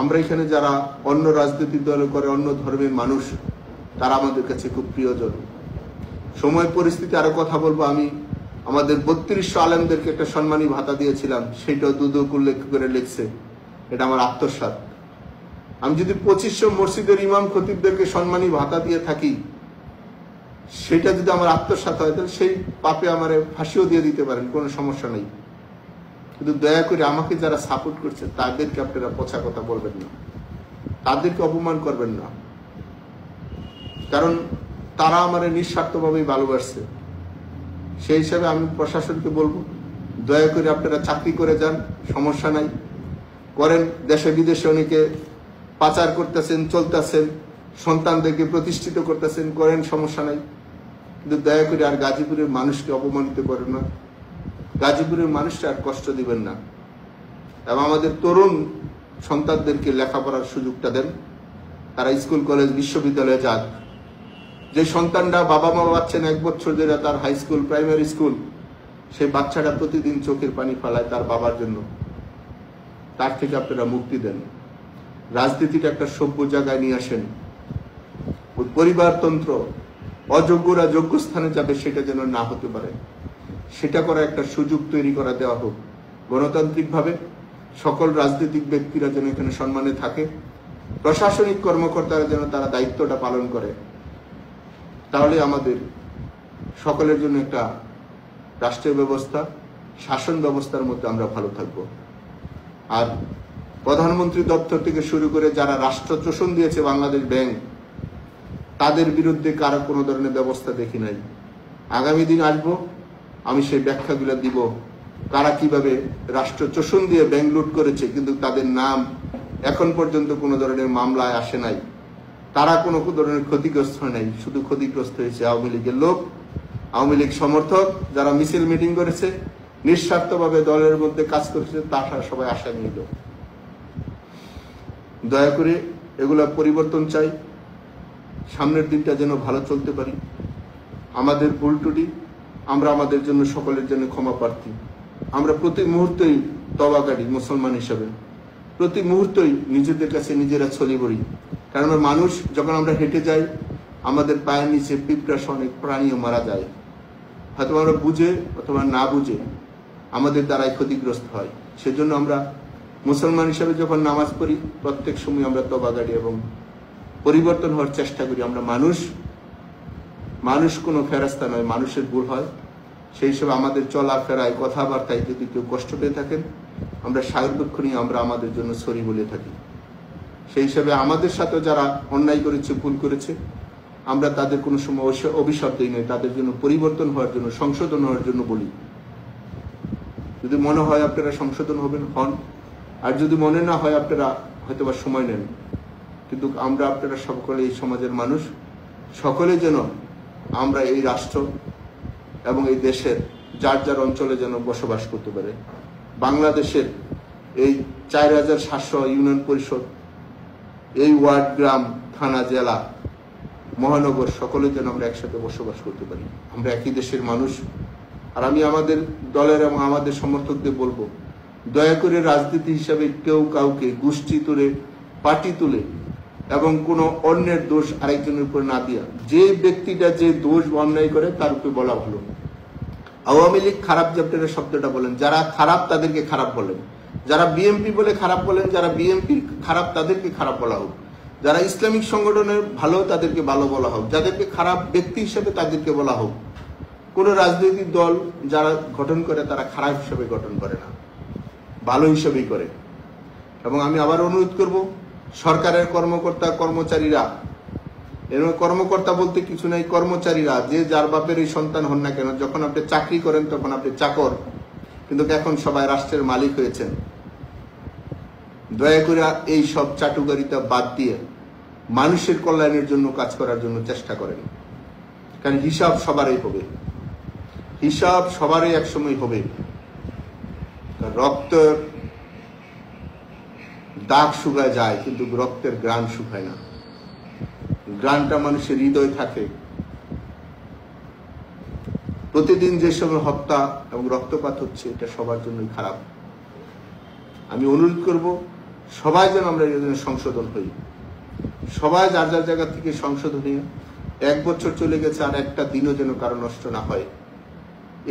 আমরা এখানে যারা অন্য রাজনৈতিক দল করে, অন্য ধর্মের মানুষ, তারা আমাদের কাছে খুব প্রিয়জন। সময় পরিস্থিতি আরো কথা বলবো। আমি আমাদের 3200 আলেমদেরকে একটা সম্মানী ভাতা দিয়েছিলাম, সেটাও দুদক উল্লেখ করে লিখছে, এটা আমার আত্মসাৎ। আমি যদি 2500 মসজিদের ইমাম খতিবদেরকে সম্মানী ভাতা দিয়ে থাকি, সেটা যদি আমার আত্মসাৎ হয়, তাহলে সেই পাপে আমার ফাঁসিও দিয়ে দিতে পারেন, কোনো সমস্যা নেই। কিন্তু দয়া করে আমাকে যারা সাপোর্ট করছে তাদেরকে আপনারা পচা কথা বলবেন না, তাদেরকে অপমান করবেন না, কারণ তারা আমার নিঃস্বার্থভাবেই ভালোবাসছে। সেই হিসাবে আমি প্রশাসনকে বলবো, দয়া করে আপনারা চাকরি করে যান, সমস্যা নাই, করেন। দেশে বিদেশে অনেকে পাচার করতেছেন, চলতেছেন, সন্তানদেরকে প্রতিষ্ঠিত করতেছেন, করেন, সমস্যা নাই। কিন্তু দয়া করে আর গাজীপুরের মানুষকে অপমানিত করেন না, গাজীপুরের মানুষটা আর কষ্ট দিবেন না, এবং আমাদের তরুণ সন্তানদেরকে লেখাপড়ার সুযোগটা দেন। তারা স্কুল, কলেজ, বিশ্ববিদ্যালয়ে যাক। যে সন্তানরা বাবা মা পাচ্ছেন 1 বছর ধরে, তার হাই স্কুল, প্রাইমারি স্কুল, সেই বাচ্চাটা প্রতিদিন চোখের পানি ফেলায় তার বাবার জন্য, তার থেকে আপনারা মুক্তি দেন। রাজনীতিটা একটা সভ্য জায়গায় নিয়ে আসেন। ওই পরিবারতন্ত্র, অযোগ্যরা যোগ্য স্থানে যাবে, সেটা যেন না হতে পারে, সেটা করা একটা সুযোগ তৈরি করা দেওয়া হোক। গণতান্ত্রিকভাবে সকল রাজনৈতিক ব্যক্তিরা যেন এখানে সম্মানে থাকে, প্রশাসনিক কর্মকর্তারা যেন তারা দায়িত্বটা পালন করে, তাহলে আমাদের সকলের জন্য একটা রাষ্ট্রীয় ব্যবস্থা, শাসন ব্যবস্থার মধ্যে আমরা ভালো থাকব। আর প্রধানমন্ত্রী দপ্তর থেকে শুরু করে যারা রাষ্ট্র শোষণ দিয়েছে বাংলাদেশ ব্যাংক, তাদের বিরুদ্ধে কারো কোনো ধরনের ব্যবস্থা দেখি নাই। আগামী দিন আসবো, আমি সেই ব্যাখ্যাগুলো দিব, কারা কিভাবে রাষ্ট্র শোষণ দিয়ে ব্যাংক লুট করেছে, কিন্তু তাদের নাম এখন পর্যন্ত কোনো ধরনের মামলায় আসে নাই, তারা কোনো ধরনের ক্ষতিগ্রস্ত হয় নাই। শুধু ক্ষতিগ্রস্ত হয়েছে আওয়ামী লীগের লোক, আওয়ামী লীগ সমর্থক, যারা মিছিল মিটিং করেছে, নিঃস্বার্থভাবে দলের মধ্যে কাজ করেছে, তারা সবাই আসামি নিল। দয়া করে এগুলা পরিবর্তন চাই, সামনের দিনটা যেন ভালো চলতে পারি। আমাদের ভুল ত্রুটি আমরা আমাদের জন্য, সকলের জন্য ক্ষমা প্রার্থী। আমরা প্রতি মুহূর্তেই তওবা করি মুসলমান হিসাবে, প্রতি মুহূর্তেই নিজেদের কাছে নিজেরা ছড়িয়ে পড়ি। কারণ মানুষ যখন আমরা হেঁটে যাই, আমাদের পায়ের নিচে পিঁপড়া অনেক প্রাণীও মারা যায়, হয়তো আমরা বুঝে অথবা না বুঝে আমাদের দ্বারাই ক্ষতিগ্রস্ত হয়। সেজন্য আমরা মুসলমান হিসাবে যখন নামাজ পড়ি, প্রত্যেক সময় আমরা তওবা করি এবং পরিবর্তন হওয়ার চেষ্টা করি। আমরা মানুষ কোনো ফেরেশতা নয়, মানুষের ভুল হয়। সেই হিসেবে আমাদের চলাফেরায়, কথাবার্তায় যদি কেউ কষ্ট পেয়ে থাকেন, আমরা সার্বক্ষণ নিয়ে আমরা আমাদের জন্য সরি বলে থাকি। সেই হিসাবে আমাদের সাথে যারা অন্যায় করেছে, ভুল করেছে, আমরা তাদের কোনো সময় অভিশাপ দিই নয়, তাদের জন্য পরিবর্তন হওয়ার জন্য, সংশোধন হওয়ার জন্য বলি। যদি মনে হয় আপনারা সংশোধন হন, আর যদি মনে না হয় আপনারা হয়তো বা সময় নেন, কিন্তু আমরা আপনারা সকলে এই সমাজের মানুষ, সকলে যেন আমরা এই রাষ্ট্র এবং এই দেশের যার যার অঞ্চলে যেন বসবাস করতে পারে। বাংলাদেশের এই 4700 ইউনিয়ন পরিষদ, এই ওয়ার্ড, গ্রাম, থানা, জেলা, মহানগর, সকলে যেন আমরা একসাথে বসবাস করতে পারি। আমরা একই দেশের মানুষ। আর আমি আমাদের দলের এবং আমাদের সমর্থকদের বলবো, দয়া করে রাজনীতি হিসাবে কেউ কাউকে গোষ্ঠী তুলে, পার্টি তুলে এবং কোনো অন্যের দোষ আরেকজনের উপর না দিয়া, যে ব্যক্তিটা যে দোষ অন্যায় করে তার উপরে বলা ভালো। আওয়ামী লীগ খারাপ যে আপনারা শব্দটা বলেন, যারা খারাপ তাদেরকে খারাপ বলেন, যারা বিএনপি বলে খারাপ বলেন, যারা বিএনপি খারাপ তাদেরকে খারাপ বলা হোক, যারা ইসলামিক সংগঠনের ভালো তাদেরকে ভালো বলা হোক, যাদেরকে খারাপ ব্যক্তি হিসেবে তাদেরকে বলা হোক। কোন রাজনৈতিক দল যারা গঠন করে তারা খারাপ হিসেবে গঠন করে না, ভালো হিসেবেই করে। এবং আমি আবার অনুরোধ করব, সরকারের কর্মকর্তা কর্মচারীরা, এর কর্মকর্তা বলতে কিছু নাই, কর্মচারীরা যে যার বাপের এই সন্তান হন না কেন, যখন আপনি চাকরি করেন তখন আপনি চাকর, কিন্তু এখন সবাই রাষ্ট্রের মালিক হয়েছেন। দয়া করে এই সব চাটুকারিতা বাদ দিয়ে মানুষের কল্যাণের জন্য কাজ করার জন্য চেষ্টা করেন। কারণ হিসাব সবারই হবে, হিসাব সবারই একসময় হবে। রক্তের দাগ শুকায় যায়, কিন্তু রক্তের গ্রাণ শুকায় না। গ্রাণটা মানুষের হৃদয় থাকে। প্রতিদিন যে সময় হত্যা এবং রক্তপাত হচ্ছে, এটা সবার জন্যই খারাপ। আমি অনুরোধ করব, সবাই যেন আমরা এর জন্য সংশোধন হই, সবাই যার যার জায়গা থেকে সংশোধন হয়ে 1 বছর চলে গেছে, আর একটা দিনও যেন কারো নষ্ট না হয়।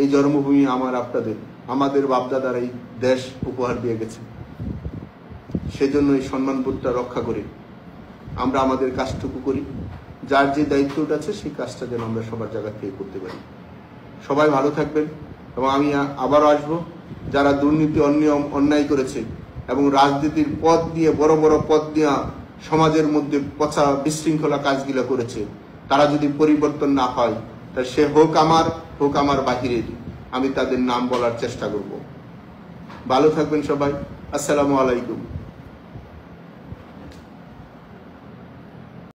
এই জন্মভূমি আপনাদের, আমাদের বাপদাদার এই দেশ উপহার দিয়ে গেছে। সেজন্য এই সম্মানবোধটা রক্ষা করি, আমরা আমাদের কাজটুকু করি। যার যে দায়িত্বটা আছে সেই কাজটা যেন আমরা সবার জায়গা থেকে করতে পারি। সবাই ভালো থাকবেন, এবং আমি আবারও আসবো। যারা দুর্নীতি, অনিয়ম, অন্যায় করেছে এবং রাজনীতির পদ দিয়ে, বড় বড় পদ দিয়ে সমাজের মধ্যে পচা বিশৃঙ্খলা কাজগুলো করেছে, তারা যদি পরিবর্তন না হয়, তা সে হোক আমার বাহিরের, আমি তাদের নাম বলার চেষ্টা করব। ভালো থাকবেন সবাই। আসসালামু আলাইকুম।